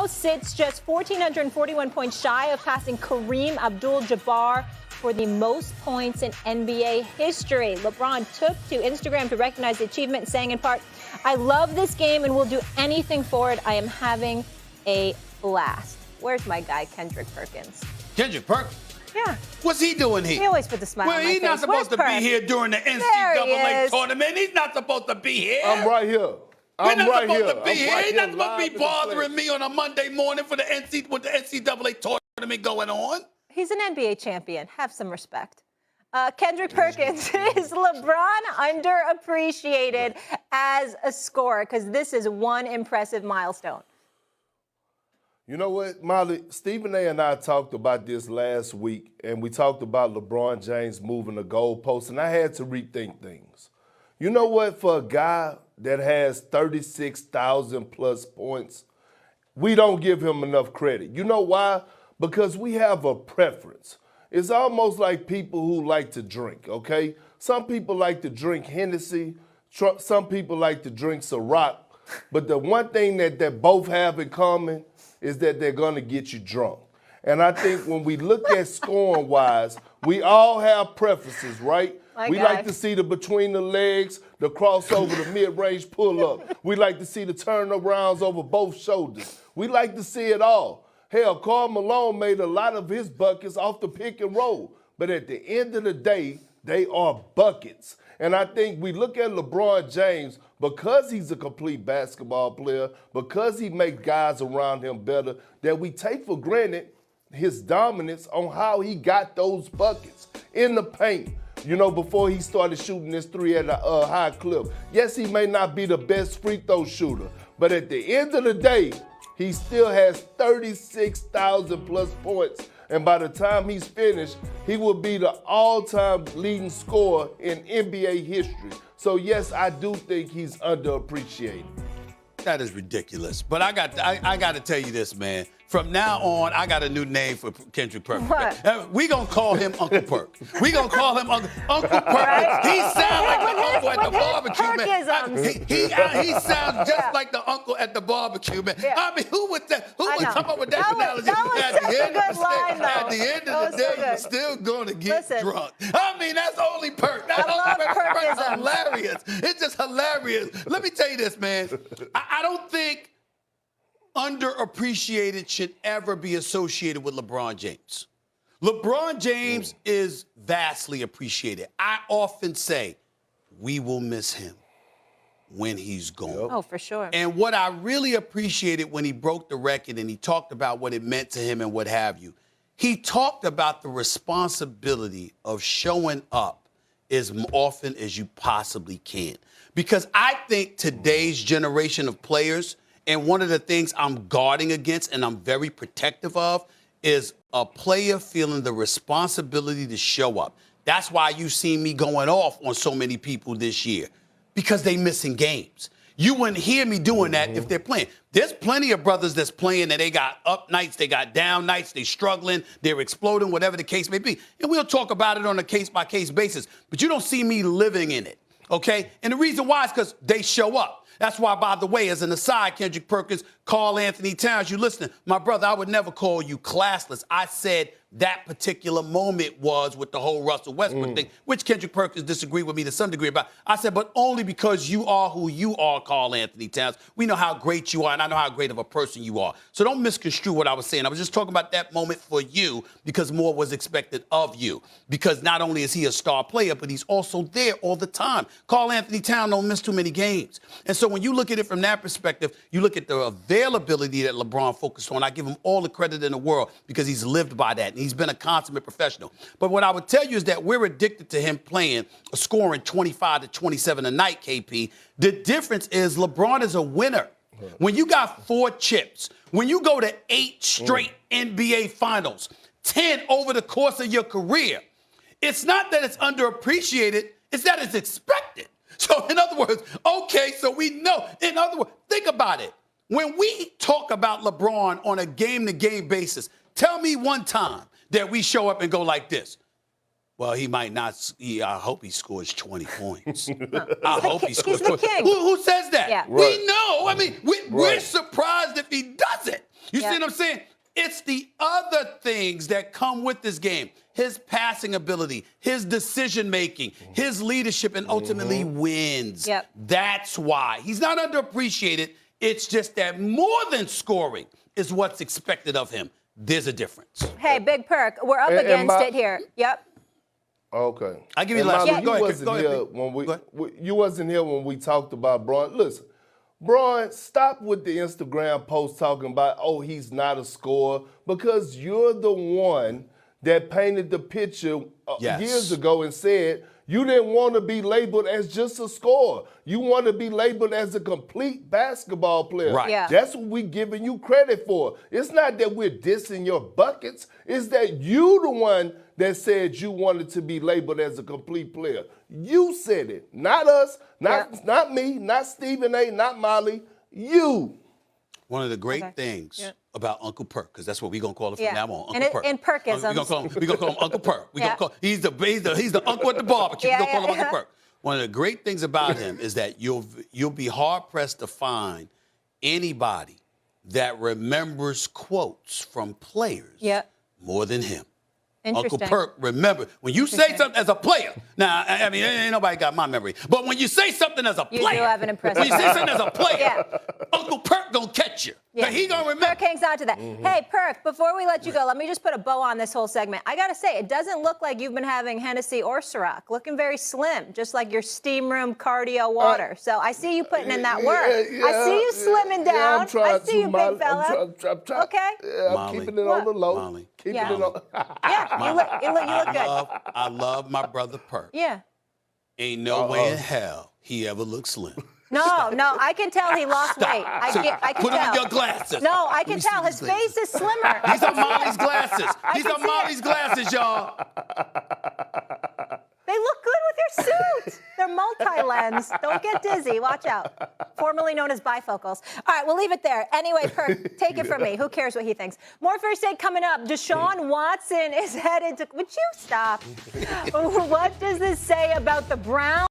now sits just 1,441 points shy of passing Kareem Abdul-Jabbar for the most points in NBA history. LeBron took to Instagram to recognize the achievement, saying in part, "I love this game and will do anything for it. I am having a blast." Where's my guy, Kendrick Perkins? Kendrick Perkins? Yeah. What's he doing here? He always put the smile on my face. He's not supposed to be here during the NCAA tournament. He's not supposed to be here. I'm right here. We're not supposed to be here. He's not supposed to be bothering me on a Monday morning with the NCAA tournament going on. He's an NBA champion. Have some respect. Kendrick Perkins is LeBron underappreciated as a scorer? Because this is one impressive milestone. You know what, Molly? Stephen A. and I talked about this last week, and we talked about LeBron James moving the goalpost, and I had to rethink things. You know what? For a guy that has 36,000 plus points, we don't give him enough credit. You know why? Because we have a preference. It's almost like people who like to drink, okay? Some people like to drink Hennessy. Some people like to drink Ciroc. But the one thing that they both have in common is that they're going to get you drunk. And I think when we look at scoring-wise, we all have preferences, right? We like to see the between the legs, the crossover, the mid-range pull-up. We like to see the turnarounds over both shoulders. We like to see it all. Hell, Karl Malone made a lot of his buckets off the pick and roll. But at the end of the day, they are buckets. And I think we look at LeBron James, because he's a complete basketball player, because he makes guys around him better, that we take for granted his dominance on how he got those buckets in the paint, you know, before he started shooting this three at a high clip. Yes, he may not be the best free throw shooter, but at the end of the day, he still has 36,000 plus points. And by the time he's finished, he will be the all-time leading scorer in NBA history. So yes, I do think he's underappreciated. That is ridiculous. But I got to tell you this, man. From now on, I got a new name for Kendrick Perkins. What? We gonna call him Uncle Perk. We gonna call him Uncle Perk. Right? He sounds like the uncle at the barbecue, man. He sounds just like the uncle at the barbecue, man. Yeah. I mean, who would come up with that analogy? At the end of the day, you're still gonna get drunk. I mean, that's only Perk. That only Perk is hilarious. It's just hilarious. Let me tell you this, man. I don't think underappreciated should ever be associated with LeBron James. LeBron James is vastly appreciated. I often say, we will miss him when he's gone. Oh, for sure. And what I really appreciated when he broke the record and he talked about what it meant to him and what have you, he talked about the responsibility of showing up as often as you possibly can. Because I think today's generation of players, and one of the things I'm guarding against and I'm very protective of, is a player feeling the responsibility to show up. That's why you see me going off on so many people this year, because they missing games. You wouldn't hear me doing that if they're playing. There's plenty of brothers that's playing and they got up nights, they got down nights, they struggling, they're exploding, whatever the case may be. And we'll talk about it on a case-by-case basis. But you don't see me living in it, okay? And the reason why is because they show up. That's why, by the way, as an aside, Kendrick Perkins, Karl Anthony Towns, you listening, my brother, I would never call you classless. I said that particular moment was with the whole Russell Westbrook thing, which Kendrick Perkins disagreed with me to some degree about. I said, but only because you are who you are, Karl Anthony Towns. We know how great you are, and I know how great of a person you are. So don't misconstrue what I was saying. I was just talking about that moment for you because more was expected of you. Because not only is he a star player, but he's also there all the time. Karl Anthony Towns don't miss too many games. And so when you look at it from that perspective, you look at the availability that LeBron focused on. I give him all the credit in the world because he's lived by that. And he's been a consummate professional. But what I would tell you is that we're addicted to him playing, scoring 25 to 27 a night, KP. The difference is LeBron is a winner. When you got 4 chips, when you go to 8 straight NBA finals, 10 over the course of your career, it's not that it's underappreciated, it's that it's expected. So in other words, okay, so we know. In other words, think about it. When we talk about LeBron on a game-to-game basis, tell me one time that we show up and go like this. Well, he might not. I hope he scores 20 points. I hope he scores 20. Who says that? Yeah. We know. I mean, we're surprised if he doesn't. You see what I'm saying? It's the other things that come with this game. His passing ability, his decision-making, his leadership, and ultimately wins. Yep. That's why. He's not underappreciated. It's just that more than scoring is what's expected of him. There's a difference. Hey, Big Perk, we're up against it here. Yep. Okay. I'll give you the last one. You wasn't here when we talked about Bron. Listen, Bron, stop with the Instagram post talking about, oh, he's not a scorer, because you're the one that painted the picture years ago and said you didn't want to be labeled as just a scorer. You want to be labeled as a complete basketball player. Right. Yeah. That's what we're giving you credit for. It's not that we're dissing your buckets. It's that you the one that said you wanted to be labeled as a complete player. You said it, not us, not me, not Stephen A., not Molly. You. One of the great things about Uncle Perk, because that's what we're gonna call it from now on. Uncle Perk. And Perkisms. We gonna call him Uncle Perk. He's the uncle at the barbecue. We're gonna call him Uncle Perk. One of the great things about him is that you'll be hard pressed to find anybody that remembers quotes from players more than him. Uncle Perk, remember, when you say something as a player, now, I mean, ain't nobody got my memory, but when you say something as a player, you do have an impressive when you say something as a player, Uncle Perk gonna catch you. Yeah. He gonna remember. Perk hangs on to that. Hey, Perk, before we let you go, let me just put a bow on this whole segment. I gotta say, it doesn't look like you've been having Hennessy or Ciroc. Looking very slim, just like your steam room cardio water. So I see you putting in that work. I see you slimming down. I'm trying I see you, Molly. big fella. I'm trying. Okay. Yeah, I'm keeping it on the low. Molly. Keeping it on. You look good. I love my brother Perk. Yeah. Ain't no way in hell he ever looked slim. No, I can tell he lost weight. I can Put tell. on your glasses. No, I can tell. His face is slimmer. These are Molly's glasses. These are Molly's glasses, y'all. They look good with your suit. They're multi-lens. Don't get dizzy. Watch out. Formerly known as bifocals. All right, we'll leave it there. Anyway, Perk, take it from me. Who cares what he thinks? More First Take coming up. Deshaun Watson is headed to... Would you stop? What does this say about the Browns?